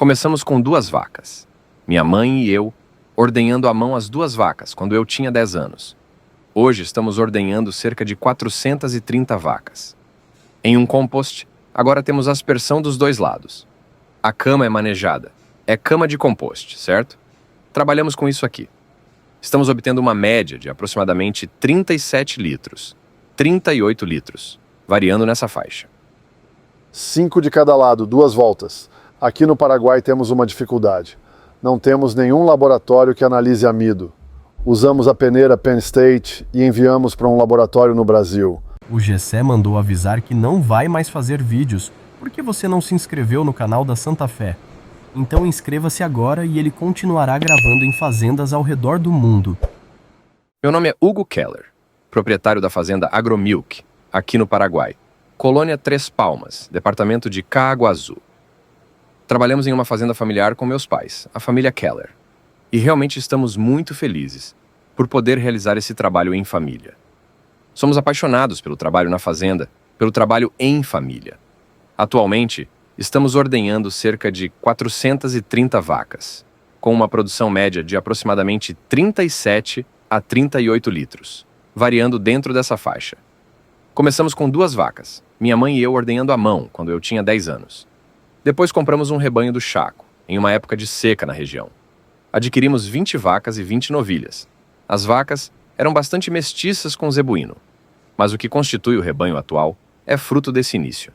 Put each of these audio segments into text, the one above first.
Começamos com 2 vacas. Minha mãe e eu, ordenhando à mão as 2 vacas quando eu tinha 10 anos. Hoje estamos ordenhando cerca de 430 vacas. Em um compost, agora temos aspersão dos 2 lados. A cama é manejada. É cama de compost, certo? Trabalhamos com isso aqui. Estamos obtendo uma média de aproximadamente 37 litros, 38 litros, variando nessa faixa. 5 de cada lado, 2 voltas. Aqui no Paraguai temos uma dificuldade. Não temos nenhum laboratório que analise amido. Usamos a peneira Penn State e enviamos para um laboratório no Brasil. O Gessé mandou avisar que não vai mais fazer vídeos porque você não se inscreveu no canal da Santa Fé. Então inscreva-se agora e ele continuará gravando em fazendas ao redor do mundo. Meu nome é Hugo Keller, proprietário da fazenda Agromilk, aqui no Paraguai, Colônia Três Palmas, departamento de Caaguazú. Trabalhamos em uma fazenda familiar com meus pais, a família Keller, e realmente estamos muito felizes por poder realizar esse trabalho em família. Somos apaixonados pelo trabalho na fazenda, pelo trabalho em família. Atualmente, estamos ordenhando cerca de 430 vacas, com uma produção média de aproximadamente 37 a 38 litros, variando dentro dessa faixa. Começamos com 2 vacas, minha mãe e eu ordenhando à mão quando eu tinha 10 anos. Depois compramos um rebanho do Chaco, em uma época de seca na região. Adquirimos 20 vacas e 20 novilhas. As vacas eram bastante mestiças com zebuíno, mas o que constitui o rebanho atual é fruto desse início.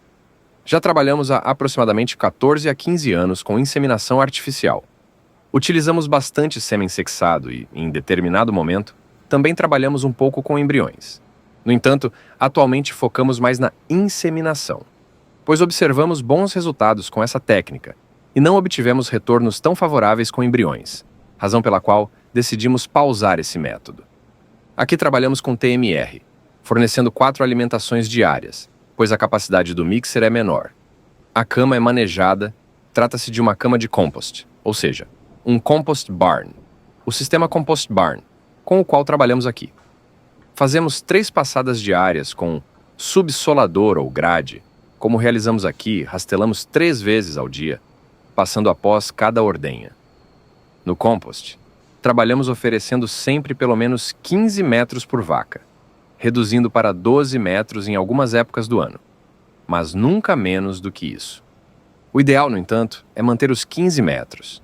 Já trabalhamos há aproximadamente 14 a 15 anos com inseminação artificial. Utilizamos bastante sêmen sexado e, em determinado momento, também trabalhamos um pouco com embriões. No entanto, atualmente focamos mais na inseminação, pois observamos bons resultados com essa técnica e não obtivemos retornos tão favoráveis com embriões, razão pela qual decidimos pausar esse método. Aqui trabalhamos com TMR, fornecendo 4 alimentações diárias, pois a capacidade do mixer é menor. A cama é manejada, trata-se de uma cama de compost, ou seja, um compost barn, o sistema compost barn, com o qual trabalhamos aqui. Fazemos 3 passadas diárias com subsolador ou grade. Como realizamos aqui, rastelamos 3 vezes ao dia, passando após cada ordenha. No compost, trabalhamos oferecendo sempre pelo menos 15 metros por vaca, reduzindo para 12 metros em algumas épocas do ano, mas nunca menos do que isso. O ideal, no entanto, é manter os 15 metros.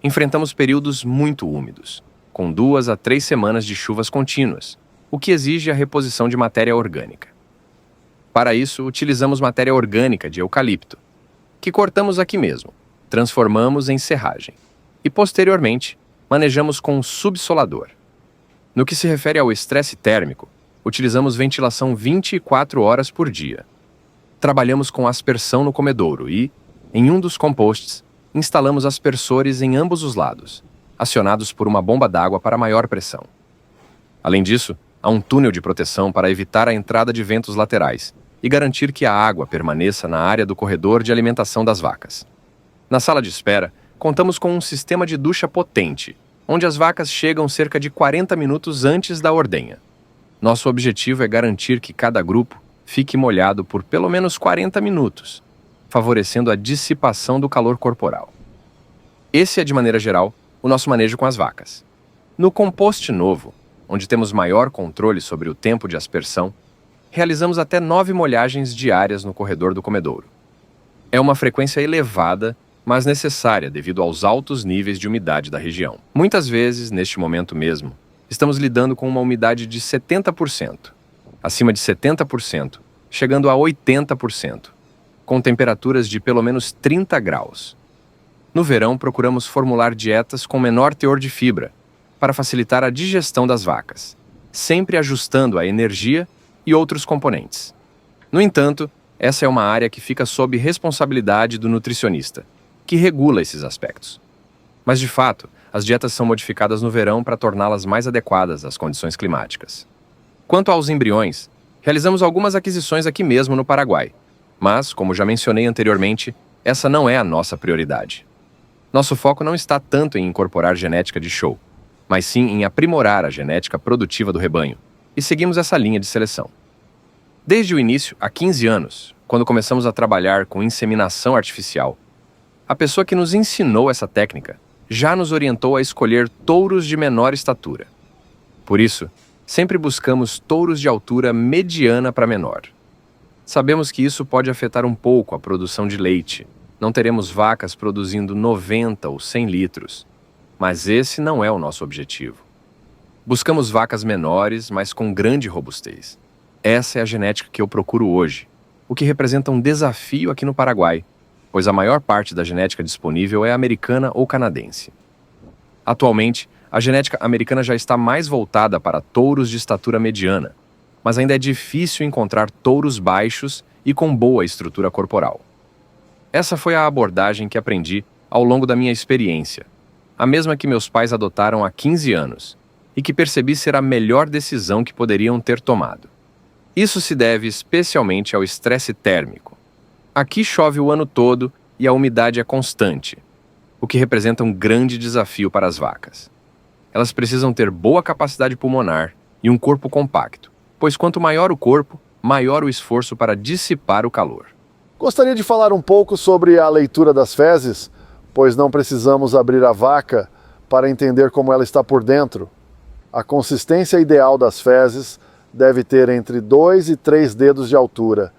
Enfrentamos períodos muito úmidos, com 2 a 3 semanas de chuvas contínuas, o que exige a reposição de matéria orgânica. Para isso, utilizamos matéria orgânica de eucalipto, que cortamos aqui mesmo, transformamos em serragem e, posteriormente, manejamos com subsolador. No que se refere ao estresse térmico, utilizamos ventilação 24 horas por dia. Trabalhamos com aspersão no comedouro e, em um dos composts, instalamos aspersores em ambos os lados, acionados por uma bomba d'água para maior pressão. Além disso, há um túnel de proteção para evitar a entrada de ventos laterais e garantir que a água permaneça na área do corredor de alimentação das vacas. Na sala de espera, contamos com um sistema de ducha potente, onde as vacas chegam cerca de 40 minutos antes da ordenha. Nosso objetivo é garantir que cada grupo fique molhado por pelo menos 40 minutos, favorecendo a dissipação do calor corporal. Esse é, de maneira geral, o nosso manejo com as vacas. No compost novo, onde temos maior controle sobre o tempo de aspersão, realizamos até 9 molhagens diárias no corredor do comedouro. É uma frequência elevada, mas necessária devido aos altos níveis de umidade da região. Muitas vezes, neste momento mesmo, estamos lidando com uma umidade de 70%, acima de 70%, chegando a 80%, com temperaturas de pelo menos 30 graus. No verão, procuramos formular dietas com menor teor de fibra, para facilitar a digestão das vacas, sempre ajustando a energia e outros componentes. No entanto, essa é uma área que fica sob responsabilidade do nutricionista, que regula esses aspectos. Mas, de fato, as dietas são modificadas no verão para torná-las mais adequadas às condições climáticas. Quanto aos embriões, realizamos algumas aquisições aqui mesmo no Paraguai, mas, como já mencionei anteriormente, essa não é a nossa prioridade. Nosso foco não está tanto em incorporar genética de show, mas sim em aprimorar a genética produtiva do rebanho, e seguimos essa linha de seleção. Desde o início, há 15 anos, quando começamos a trabalhar com inseminação artificial, A pessoa que nos ensinou essa técnica já nos orientou a escolher touros de menor estatura. Por isso, sempre buscamos touros de altura mediana para menor. Sabemos que isso pode afetar um pouco a produção de leite. Não teremos vacas produzindo 90 ou 100 litros. Mas esse não é o nosso objetivo. Buscamos vacas menores, mas com grande robustez. Essa é a genética que eu procuro hoje, o que representa um desafio aqui no Paraguai, pois a maior parte da genética disponível é americana ou canadense. Atualmente, a genética americana já está mais voltada para touros de estatura mediana, mas ainda é difícil encontrar touros baixos e com boa estrutura corporal. Essa foi a abordagem que aprendi ao longo da minha experiência, a mesma que meus pais adotaram há 15 anos, e que percebi ser a melhor decisão que poderiam ter tomado. Isso se deve especialmente ao estresse térmico. Aqui chove o ano todo e a umidade é constante, o que representa um grande desafio para as vacas. Elas precisam ter boa capacidade pulmonar e um corpo compacto, pois quanto maior o corpo, maior o esforço para dissipar o calor. Gostaria de falar um pouco sobre a leitura das fezes, pois não precisamos abrir a vaca para entender como ela está por dentro. A consistência ideal das fezes deve ter entre 2 e 3 dedos de altura.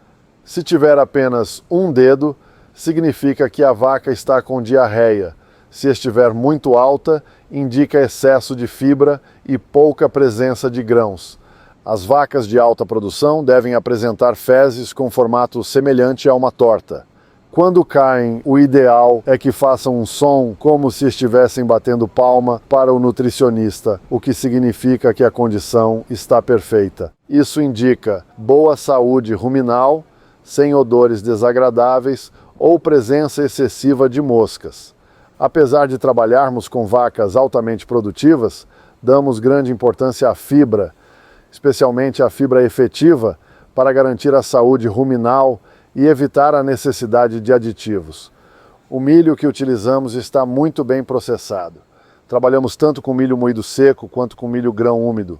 Se tiver apenas um dedo, significa que a vaca está com diarreia. Se estiver muito alta, indica excesso de fibra e pouca presença de grãos. As vacas de alta produção devem apresentar fezes com formato semelhante a uma torta. Quando caem, o ideal é que façam um som como se estivessem batendo palma para o nutricionista, o que significa que a condição está perfeita. Isso indica boa saúde ruminal, sem odores desagradáveis ou presença excessiva de moscas. Apesar de trabalharmos com vacas altamente produtivas, damos grande importância à fibra, especialmente à fibra efetiva, para garantir a saúde ruminal e evitar a necessidade de aditivos. O milho que utilizamos está muito bem processado. Trabalhamos tanto com milho moído seco quanto com milho grão úmido,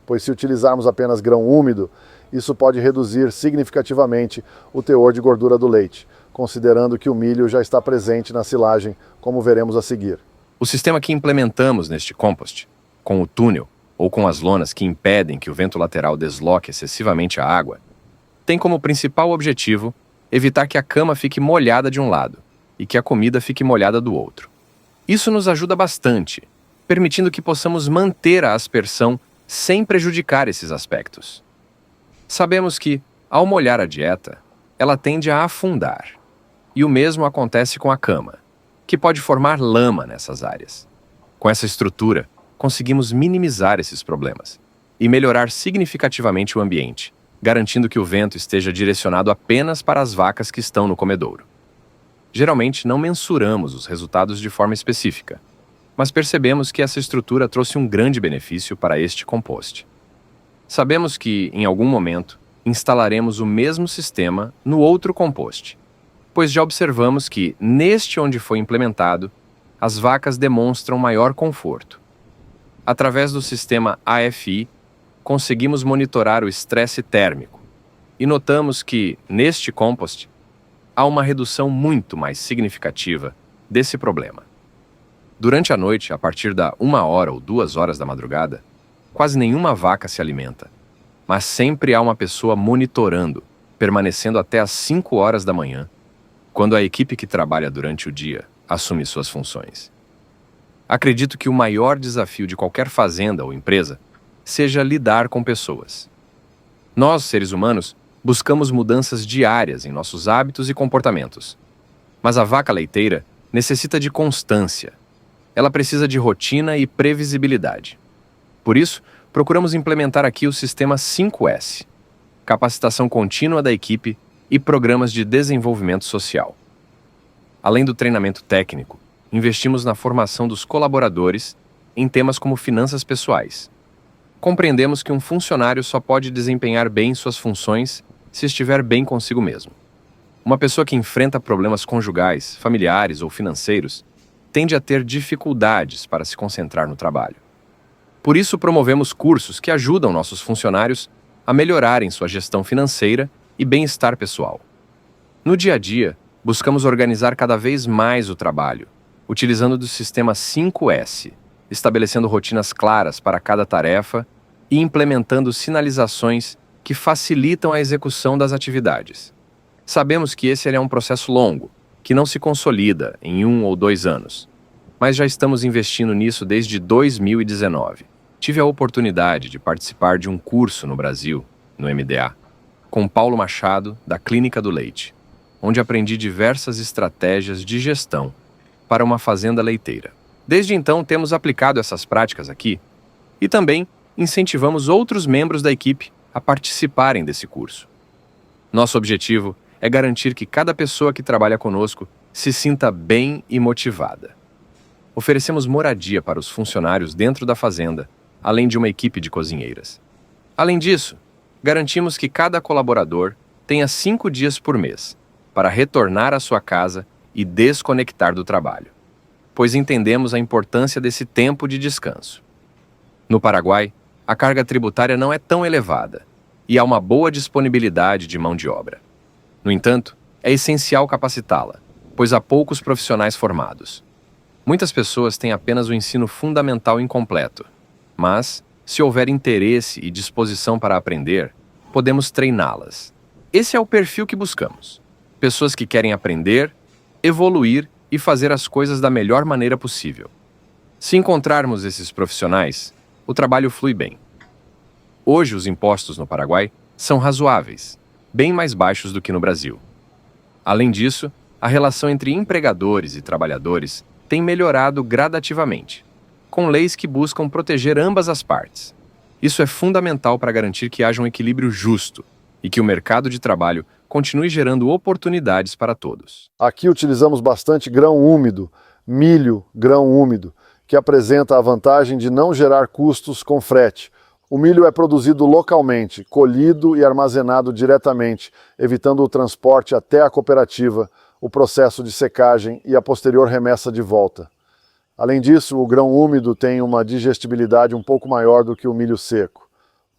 pois se utilizarmos apenas grão úmido, isso pode reduzir significativamente o teor de gordura do leite, considerando que o milho já está presente na silagem, como veremos a seguir. O sistema que implementamos neste compost, com o túnel ou com as lonas que impedem que o vento lateral desloque excessivamente a água, tem como principal objetivo evitar que a cama fique molhada de um lado e que a comida fique molhada do outro. Isso nos ajuda bastante, permitindo que possamos manter a aspersão sem prejudicar esses aspectos. Sabemos que, ao molhar a dieta, ela tende a afundar, e o mesmo acontece com a cama, que pode formar lama nessas áreas. Com essa estrutura, conseguimos minimizar esses problemas e melhorar significativamente o ambiente, garantindo que o vento esteja direcionado apenas para as vacas que estão no comedouro. Geralmente não mensuramos os resultados de forma específica, mas percebemos que essa estrutura trouxe um grande benefício para este compost. Sabemos que, em algum momento, instalaremos o mesmo sistema no outro compost, pois já observamos que, neste onde foi implementado, as vacas demonstram maior conforto. Através do sistema AFI, conseguimos monitorar o estresse térmico e notamos que, neste compost, há uma redução muito mais significativa desse problema. Durante a noite, a partir da 1h ou 2h da madrugada, quase nenhuma vaca se alimenta, mas sempre há uma pessoa monitorando, permanecendo até às 5h da manhã, quando a equipe que trabalha durante o dia assume suas funções. Acredito que o maior desafio de qualquer fazenda ou empresa seja lidar com pessoas. Nós, seres humanos, buscamos mudanças diárias em nossos hábitos e comportamentos. Mas a vaca leiteira necessita de constância. Ela precisa de rotina e previsibilidade. Por isso, procuramos implementar aqui o sistema 5S, capacitação contínua da equipe e programas de desenvolvimento social. Além do treinamento técnico, investimos na formação dos colaboradores em temas como finanças pessoais. Compreendemos que um funcionário só pode desempenhar bem suas funções se estiver bem consigo mesmo. Uma pessoa que enfrenta problemas conjugais, familiares ou financeiros tende a ter dificuldades para se concentrar no trabalho. Por isso, promovemos cursos que ajudam nossos funcionários a melhorarem sua gestão financeira e bem-estar pessoal. No dia a dia, Buscamos organizar cada vez mais o trabalho, utilizando do sistema 5S, estabelecendo rotinas claras para cada tarefa e implementando sinalizações que facilitam a execução das atividades. Sabemos que esse é um processo longo, que não se consolida em 1 ou 2 anos, mas já estamos investindo nisso desde 2019. Tive a oportunidade de participar de um curso no Brasil, no MDA, com Paulo Machado, da Clínica do Leite, onde aprendi diversas estratégias de gestão para uma fazenda leiteira. Desde então, temos aplicado essas práticas aqui e também incentivamos outros membros da equipe a participarem desse curso. Nosso objetivo é garantir que cada pessoa que trabalha conosco se sinta bem e motivada. Oferecemos moradia para os funcionários dentro da fazenda, além de uma equipe de cozinheiras. Além disso, garantimos que cada colaborador tenha 5 dias por mês para retornar à sua casa e desconectar do trabalho, pois entendemos a importância desse tempo de descanso. No Paraguai, a carga tributária não é tão elevada e há uma boa disponibilidade de mão de obra. No entanto, é essencial capacitá-la, pois há poucos profissionais formados. Muitas pessoas têm apenas o ensino fundamental incompleto, mas, se houver interesse e disposição para aprender, podemos treiná-las. Esse é o perfil que buscamos. Pessoas que querem aprender, evoluir e fazer as coisas da melhor maneira possível. Se encontrarmos esses profissionais, o trabalho flui bem. Hoje, os impostos no Paraguai são razoáveis, bem mais baixos do que no Brasil. Além disso, a relação entre empregadores e trabalhadores tem melhorado gradativamente, com leis que buscam proteger ambas as partes. Isso é fundamental para garantir que haja um equilíbrio justo e que o mercado de trabalho continue gerando oportunidades para todos. Aqui utilizamos bastante grão úmido, milho grão úmido, que apresenta a vantagem de não gerar custos com frete. O milho é produzido localmente, colhido e armazenado diretamente, evitando o transporte até a cooperativa, o processo de secagem e a posterior remessa de volta. Além disso, o grão úmido tem uma digestibilidade um pouco maior do que o milho seco.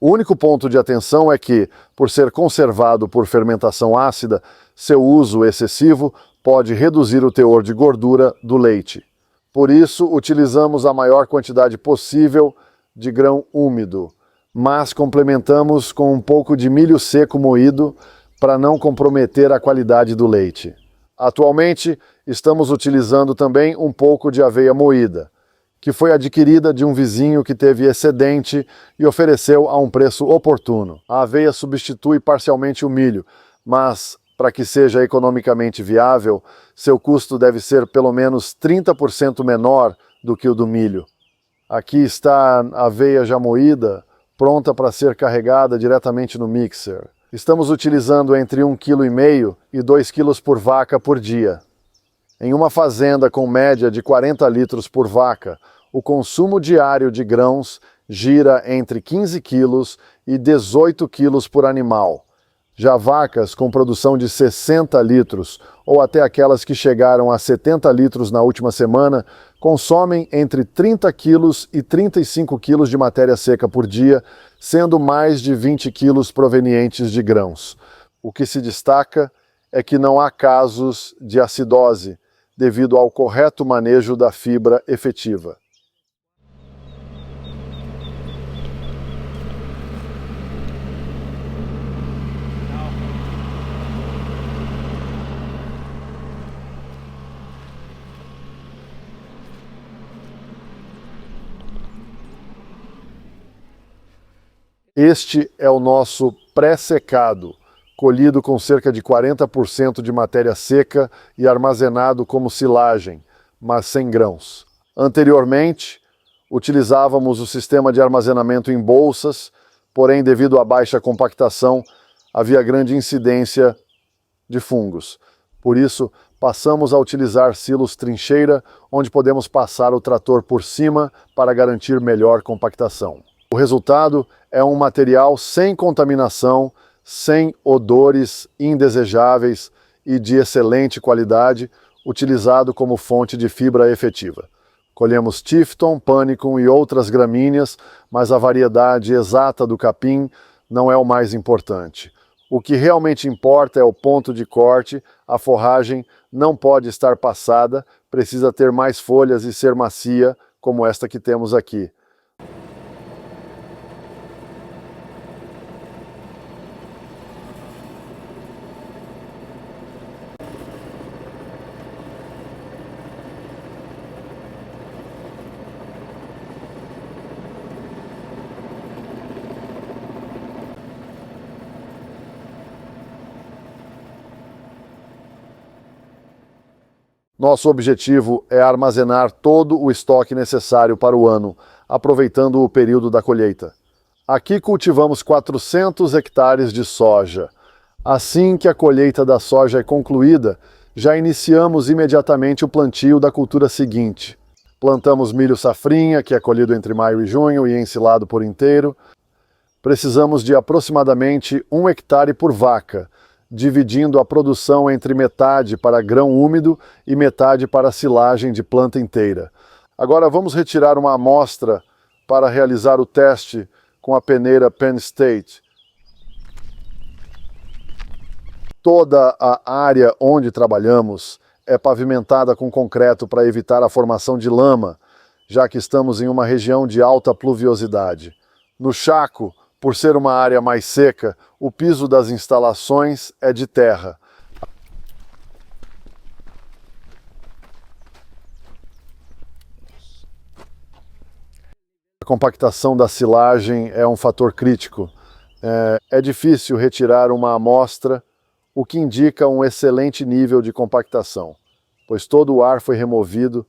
O único ponto de atenção é que, por ser conservado por fermentação ácida, seu uso excessivo pode reduzir o teor de gordura do leite. Por isso, utilizamos a maior quantidade possível de grão úmido, mas complementamos com um pouco de milho seco moído para não comprometer a qualidade do leite. Atualmente, estamos utilizando também um pouco de aveia moída, que foi adquirida de um vizinho que teve excedente e ofereceu a um preço oportuno. A aveia substitui parcialmente o milho, mas, para que seja economicamente viável, seu custo deve ser pelo menos 30% menor do que o do milho. Aqui está a aveia já moída, pronta para ser carregada diretamente no mixer. Estamos utilizando entre 1,5 kg e 2 kg por vaca por dia. Em uma fazenda com média de 40 litros por vaca, o consumo diário de grãos gira entre 15 quilos e 18 quilos por animal. Já vacas com produção de 60 litros, ou até aquelas que chegaram a 70 litros na última semana, consomem entre 30 quilos e 35 quilos de matéria seca por dia, sendo mais de 20 quilos provenientes de grãos. O que se destaca é que não há casos de acidose, devido ao correto manejo da fibra efetiva. Este é o nosso pré-secado, colhido com cerca de 40% de matéria seca e armazenado como silagem, mas sem grãos. Anteriormente, utilizávamos o sistema de armazenamento em bolsas, porém, devido à baixa compactação, havia grande incidência de fungos. Por isso, passamos a utilizar silos trincheira, onde podemos passar o trator por cima para garantir melhor compactação. O resultado é um material sem contaminação, sem odores indesejáveis e de excelente qualidade, utilizado como fonte de fibra efetiva. Colhemos tifton, panicum e outras gramíneas, mas a variedade exata do capim não é o mais importante. O que realmente importa é o ponto de corte, a forragem não pode estar passada, precisa ter mais folhas e ser macia, como esta que temos aqui. Nosso objetivo é armazenar todo o estoque necessário para o ano, aproveitando o período da colheita. Aqui cultivamos 400 hectares de soja. Assim que a colheita da soja é concluída, já iniciamos imediatamente o plantio da cultura seguinte. Plantamos milho safrinha, que é colhido entre maio e junho e ensilado por inteiro. Precisamos de aproximadamente 1 hectare por vaca, dividindo a produção entre metade para grão úmido e metade para silagem de planta inteira. Agora vamos retirar uma amostra para realizar o teste com a peneira Penn State. Toda a área onde trabalhamos é pavimentada com concreto para evitar a formação de lama, já que estamos em uma região de alta pluviosidade. No Chaco, por ser uma área mais seca, o piso das instalações é de terra. A compactação da silagem é um fator crítico. É difícil retirar uma amostra, o que indica um excelente nível de compactação, pois todo o ar foi removido,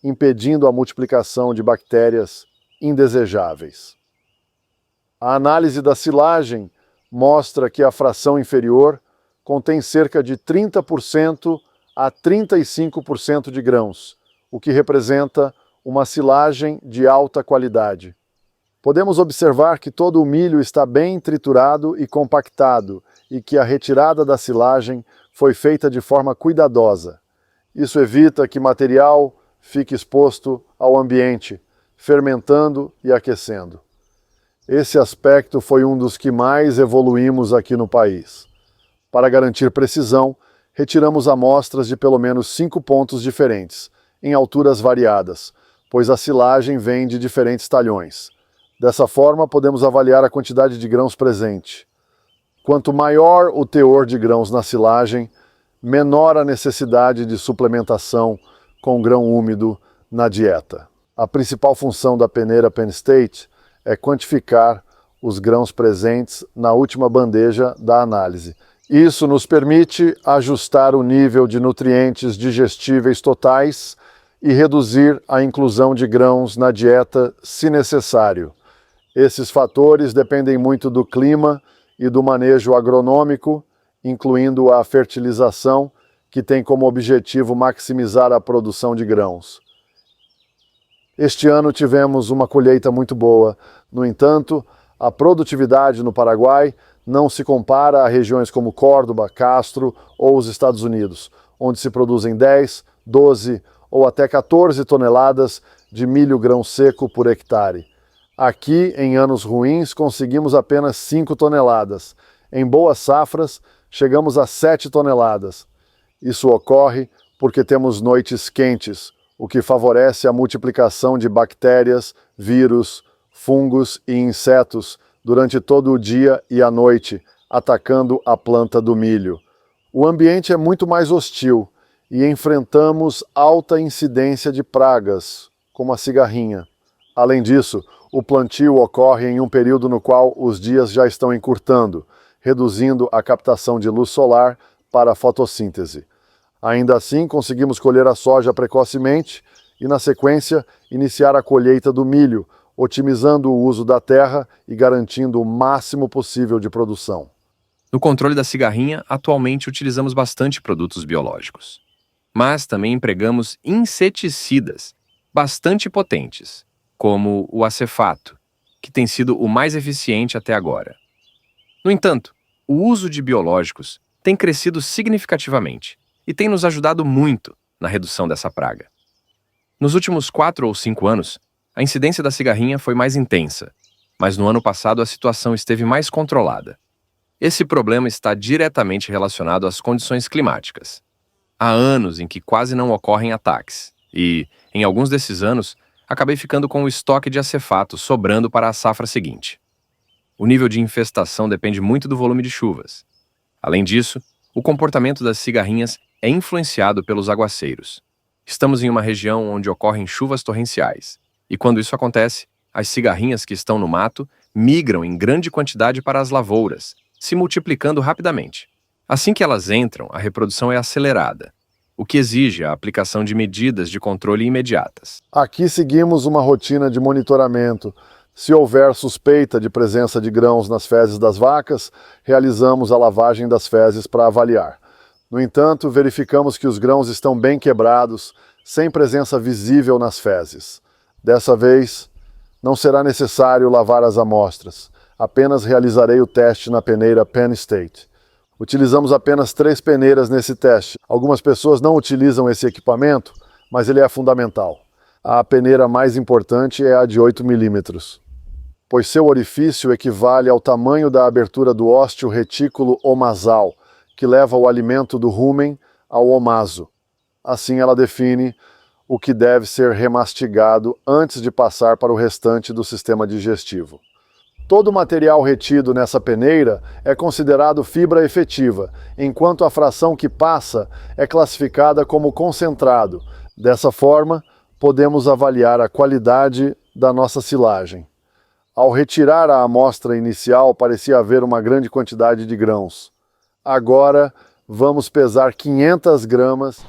impedindo a multiplicação de bactérias indesejáveis. A análise da silagem mostra que a fração inferior contém cerca de 30% a 35% de grãos, o que representa uma silagem de alta qualidade. Podemos observar que todo o milho está bem triturado e compactado e que a retirada da silagem foi feita de forma cuidadosa. Isso evita que material fique exposto ao ambiente, fermentando e aquecendo. Esse aspecto foi um dos que mais evoluímos aqui no país. Para garantir precisão, retiramos amostras de pelo menos 5 pontos diferentes, em alturas variadas, pois a silagem vem de diferentes talhões. Dessa forma, podemos avaliar a quantidade de grãos presente. Quanto maior o teor de grãos na silagem, menor a necessidade de suplementação com grão úmido na dieta. A principal função da peneira Penn State é quantificar os grãos presentes na última bandeja da análise. Isso nos permite ajustar o nível de nutrientes digestíveis totais e reduzir a inclusão de grãos na dieta se necessário. Esses fatores dependem muito do clima e do manejo agronômico, incluindo a fertilização, que tem como objetivo maximizar a produção de grãos. Este ano tivemos uma colheita muito boa. No entanto, a produtividade no Paraguai não se compara a regiões como Córdoba, Castro ou os Estados Unidos, onde se produzem 10, 12 ou até 14 toneladas de milho grão seco por hectare. Aqui, em anos ruins, conseguimos apenas 5 toneladas. Em boas safras, chegamos a 7 toneladas. Isso ocorre porque temos noites quentes, o que favorece a multiplicação de bactérias, vírus, fungos e insetos durante todo o dia e a noite, atacando a planta do milho. O ambiente é muito mais hostil e enfrentamos alta incidência de pragas, como a cigarrinha. Além disso, o plantio ocorre em um período no qual os dias já estão encurtando, reduzindo a captação de luz solar para a fotossíntese. Ainda assim, conseguimos colher a soja precocemente e, na sequência, iniciar a colheita do milho, otimizando o uso da terra e garantindo o máximo possível de produção. No controle da cigarrinha, atualmente utilizamos bastante produtos biológicos. Mas também empregamos inseticidas bastante potentes, como o acefato, que tem sido o mais eficiente até agora. No entanto, o uso de biológicos tem crescido significativamente e tem nos ajudado muito na redução dessa praga. Nos últimos 4 ou 5 anos, a incidência da cigarrinha foi mais intensa, mas no ano passado a situação esteve mais controlada. Esse problema está diretamente relacionado às condições climáticas. Há anos em que quase não ocorrem ataques, e, em alguns desses anos, acabei ficando com o estoque de acefato sobrando para a safra seguinte. O nível de infestação depende muito do volume de chuvas. Além disso, o comportamento das cigarrinhas é influenciado pelos aguaceiros. Estamos em uma região onde ocorrem chuvas torrenciais, e quando isso acontece, as cigarrinhas que estão no mato migram em grande quantidade para as lavouras, se multiplicando rapidamente. Assim que elas entram, a reprodução é acelerada, o que exige a aplicação de medidas de controle imediatas. Aqui seguimos uma rotina de monitoramento. Se houver suspeita de presença de grãos nas fezes das vacas, realizamos a lavagem das fezes para avaliar. No entanto, verificamos que os grãos estão bem quebrados, sem presença visível nas fezes. Dessa vez, não será necessário lavar as amostras. Apenas realizarei o teste na peneira Penn State. Utilizamos apenas 3 peneiras nesse teste. Algumas pessoas não utilizam esse equipamento, mas ele é fundamental. A peneira mais importante é a de 8 milímetros, pois seu orifício equivale ao tamanho da abertura do ósteo retículo omasal, que leva o alimento do rumen ao omaso. Assim ela define o que deve ser remastigado antes de passar para o restante do sistema digestivo. Todo o material retido nessa peneira é considerado fibra efetiva, enquanto a fração que passa é classificada como concentrado. Dessa forma, podemos avaliar a qualidade da nossa silagem. Ao retirar a amostra inicial, parecia haver uma grande quantidade de grãos. Agora, vamos pesar 500 gramas.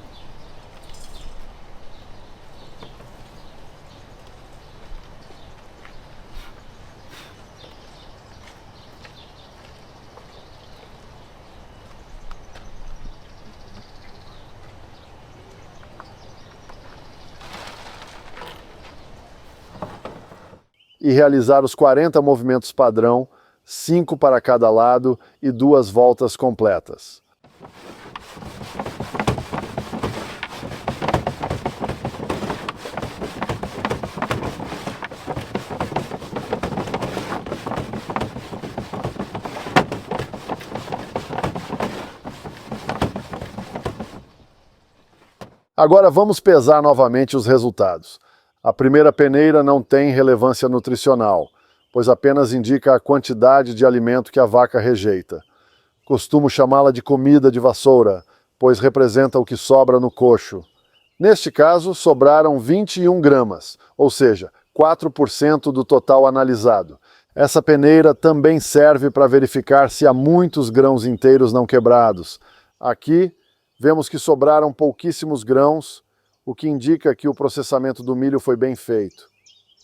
E realizar os 40 movimentos padrão, 5 para cada lado e 2 voltas completas. Agora vamos pesar novamente os resultados. A primeira peneira não tem relevância nutricional, pois apenas indica a quantidade de alimento que a vaca rejeita. Costumo chamá-la de comida de vassoura, pois representa o que sobra no coxo. Neste caso, sobraram 21 gramas, ou seja, 4% do total analisado. Essa peneira também serve para verificar se há muitos grãos inteiros não quebrados. Aqui, vemos que sobraram pouquíssimos grãos, o que indica que o processamento do milho foi bem feito.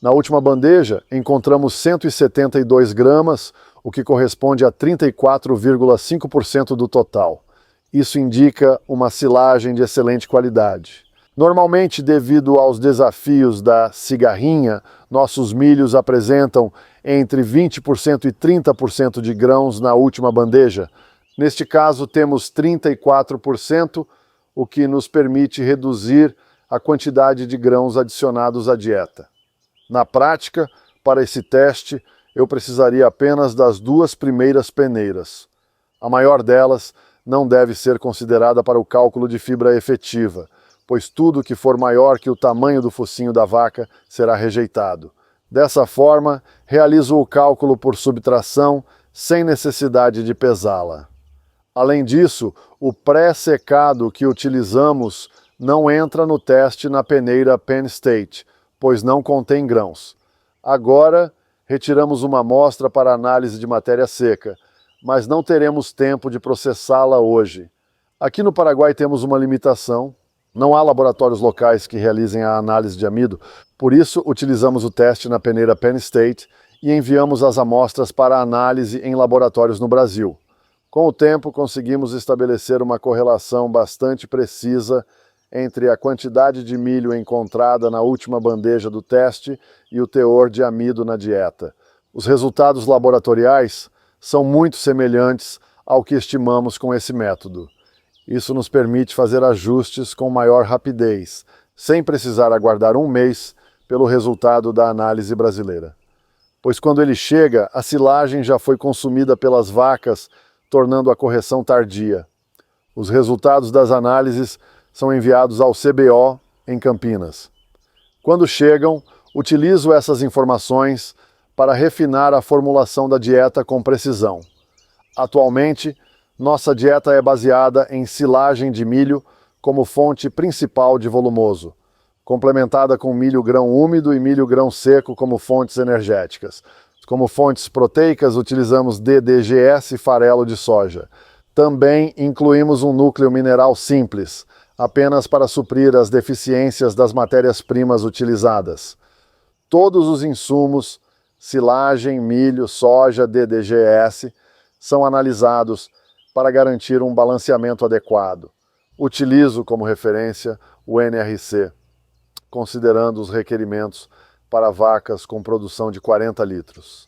Na última bandeja, encontramos 172 gramas, o que corresponde a 34,5% do total. Isso indica uma silagem de excelente qualidade. Normalmente, devido aos desafios da cigarrinha, nossos milhos apresentam entre 20% e 30% de grãos na última bandeja. Neste caso, temos 34%, o que nos permite reduzir a quantidade de grãos adicionados à dieta. Na prática, para esse teste, eu precisaria apenas das 2 primeiras peneiras. A maior delas não deve ser considerada para o cálculo de fibra efetiva, pois tudo que for maior que o tamanho do focinho da vaca será rejeitado. Dessa forma, realizo o cálculo por subtração sem necessidade de pesá-la. Além disso, o pré-secado que utilizamos não entra no teste na peneira Penn State, pois não contém grãos. Agora, retiramos uma amostra para análise de matéria seca, mas não teremos tempo de processá-la hoje. Aqui no Paraguai temos uma limitação. Não há laboratórios locais que realizem a análise de amido, por isso utilizamos o teste na peneira Penn State e enviamos as amostras para análise em laboratórios no Brasil. Com o tempo, conseguimos estabelecer uma correlação bastante precisa entre a quantidade de milho encontrada na última bandeja do teste e o teor de amido na dieta. Os resultados laboratoriais são muito semelhantes ao que estimamos com esse método. Isso nos permite fazer ajustes com maior rapidez, sem precisar aguardar um mês pelo resultado da análise brasileira. Pois quando ele chega, a silagem já foi consumida pelas vacas tornando a correção tardia. Os resultados das análises são enviados ao CBO em Campinas. Quando chegam, utilizo essas informações para refinar a formulação da dieta com precisão. Atualmente, nossa dieta é baseada em silagem de milho como fonte principal de volumoso, complementada com milho grão úmido e milho grão seco como fontes energéticas. Como fontes proteicas, utilizamos DDGS e farelo de soja. Também incluímos um núcleo mineral simples, apenas para suprir as deficiências das matérias-primas utilizadas. Todos os insumos, silagem, milho, soja, DDGS, são analisados para garantir um balanceamento adequado. Utilizo como referência o NRC, considerando os requerimentos para vacas com produção de 40 litros.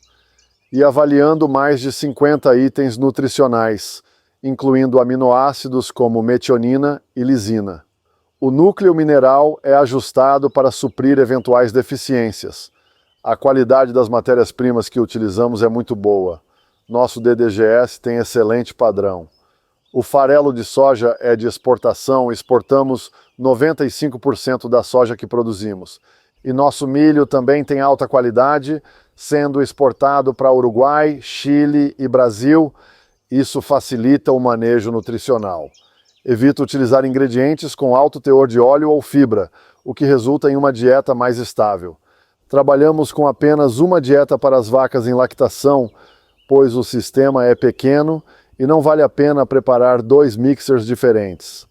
E avaliando mais de 50 itens nutricionais, incluindo aminoácidos como metionina e lisina. O núcleo mineral é ajustado para suprir eventuais deficiências. A qualidade das matérias-primas que utilizamos é muito boa. Nosso DDGS tem excelente padrão. O farelo de soja é de exportação, exportamos 95% da soja que produzimos. E nosso milho também tem alta qualidade, sendo exportado para Uruguai, Chile e Brasil. Isso facilita o manejo nutricional. Evito utilizar ingredientes com alto teor de óleo ou fibra, o que resulta em uma dieta mais estável. Trabalhamos com apenas uma dieta para as vacas em lactação, pois o sistema é pequeno e não vale a pena preparar 2 mixers diferentes.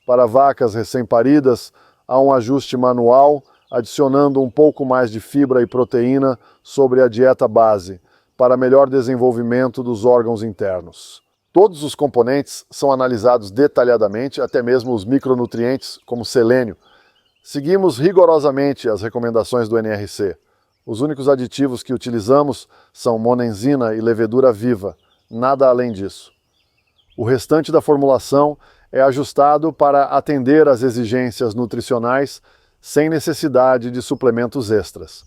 Para vacas recém-paridas, há um ajuste manual, adicionando um pouco mais de fibra e proteína sobre a dieta base, para melhor desenvolvimento dos órgãos internos. Todos os componentes são analisados detalhadamente, até mesmo os micronutrientes, como selênio. Seguimos rigorosamente as recomendações do NRC. Os únicos aditivos que utilizamos são monenzina e levedura viva, nada além disso. O restante da formulação é ajustado para atender às exigências nutricionais sem necessidade de suplementos extras.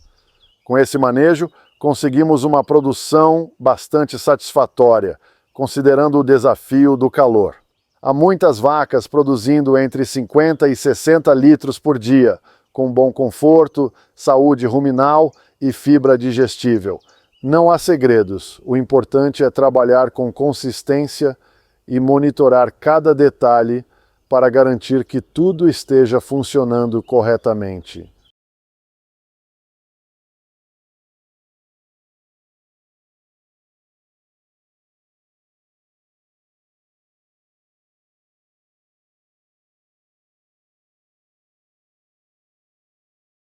Com esse manejo, conseguimos uma produção bastante satisfatória, considerando o desafio do calor. Há muitas vacas produzindo entre 50 e 60 litros por dia, com bom conforto, saúde ruminal e fibra digestível. Não há segredos, o importante é trabalhar com consistência e monitorar cada detalhe para garantir que tudo esteja funcionando corretamente.